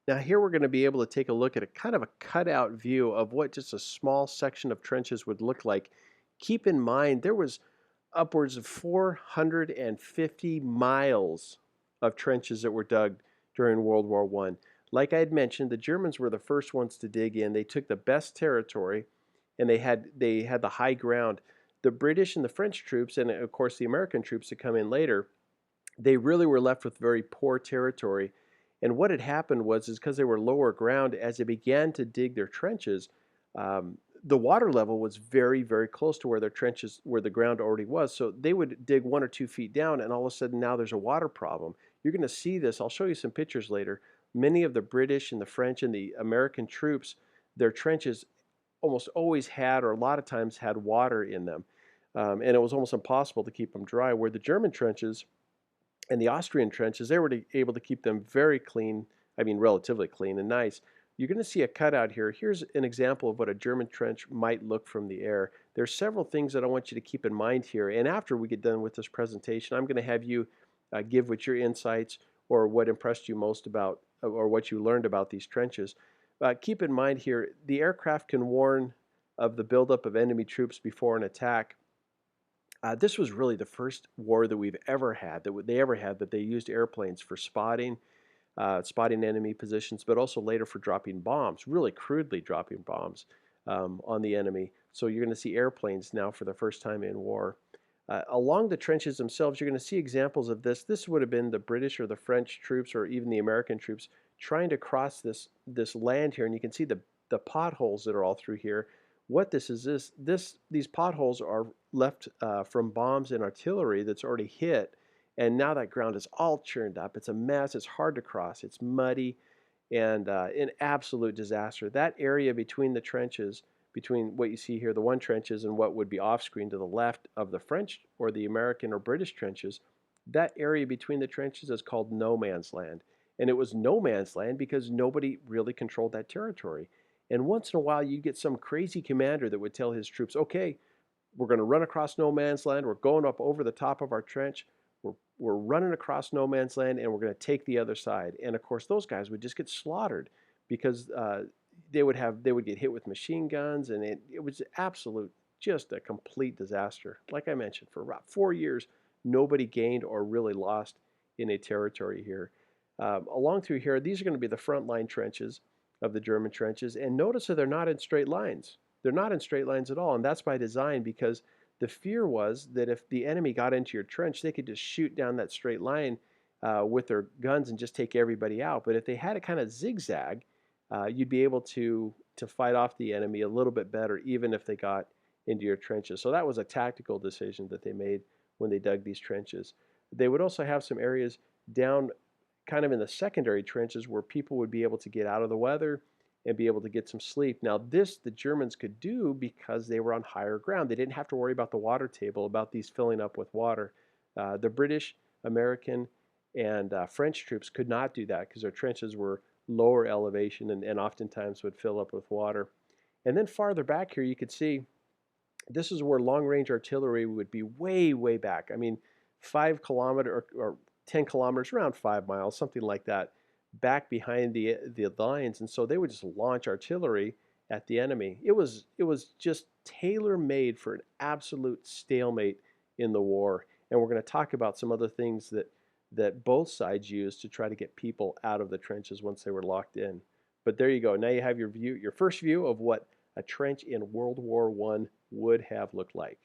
Now here we're going to be able to take a look at a kind of a cutout view of what just a small section of trenches would look like. Keep in mind there was upwards of 450 miles of trenches that were dug during World War I. Like I had mentioned, the Germans were the first ones to dig in. They took the best territory and they had the high ground. The British and the French troops, and of course the American troops that come in later, they really were left with very poor territory. And what had happened was, is because they were lower ground, as they began to dig their trenches, the water level was very, very close to where their trenches, where the ground already was. So they would dig 1 or 2 feet down, and all of a sudden now there's a water problem. You're going to see this. I'll show you some pictures later. Many of the British and the French and the American troops, their trenches almost always had, or a lot of times had, water in them. And it was almost impossible to keep them dry. Where the German trenches and the Austrian trenches, they were able to keep them very clean, I mean relatively clean and nice. You're going to see a cutout here. Here's an example of what a German trench might look from the air. There's several things that I want you to keep in mind here, and after we get done with this presentation, I'm going to have you give what your insights or what impressed you most about or what you learned about these trenches. Keep in mind here, the aircraft can warn of the buildup of enemy troops before an attack. This was really the first war that we've ever had, that they used airplanes for spotting enemy positions, but also later for dropping bombs, really crudely dropping bombs on the enemy. So you're going to see airplanes now for the first time in war. Along the trenches themselves, you're going to see examples of this. This would have been the British or the French troops or even the American troops trying to cross this land here, and you can see the potholes that are all through here. What this is, these potholes are left from bombs and artillery that's already hit, and now that ground is all churned up. It's a mess. It's hard to cross. It's muddy, and an absolute disaster. That area between the trenches, between what you see here, the one trenches, and what would be off screen to the left of the French or the American or British trenches, that area between the trenches is called no man's land. And it was no man's land because nobody really controlled that territory. And once in a while, you'd get some crazy commander that would tell his troops, okay, we're going to run across no man's land. We're going up over the top of our trench. We're running across no man's land, and we're going to take the other side. And of course, those guys would just get slaughtered because they would get hit with machine guns, and it was absolute, just a complete disaster. Like I mentioned, for about 4 years, nobody gained or really lost in a territory here. Along through here, these are going to be the front line trenches of the German trenches. And notice that they're not in straight lines. They're not in straight lines at all. And that's by design, because the fear was that if the enemy got into your trench, they could just shoot down that straight line with their guns and just take everybody out. But if they had it kind of zigzag, you'd be able to fight off the enemy a little bit better, even if they got into your trenches. So that was a tactical decision that they made when they dug these trenches. They would also have some areas down kind of in the secondary trenches where people would be able to get out of the weather and be able to get some sleep. Now this the Germans could do because they were on higher ground. They didn't have to worry about the water table, about these filling up with water. The British, American, and French troops could not do that because their trenches were lower elevation and oftentimes would fill up with water. And then farther back here you could see this is where long-range artillery would be way, way back. I mean, 5 kilometer or 10 kilometers, around 5 miles, something like that, back behind the lines. And so they would just launch artillery at the enemy. It was just tailor-made for an absolute stalemate in the war. And we're going to talk about some other things that both sides used to try to get people out of the trenches once they were locked in. But there you go. Now you have your first view of what a trench in World War I would have looked like.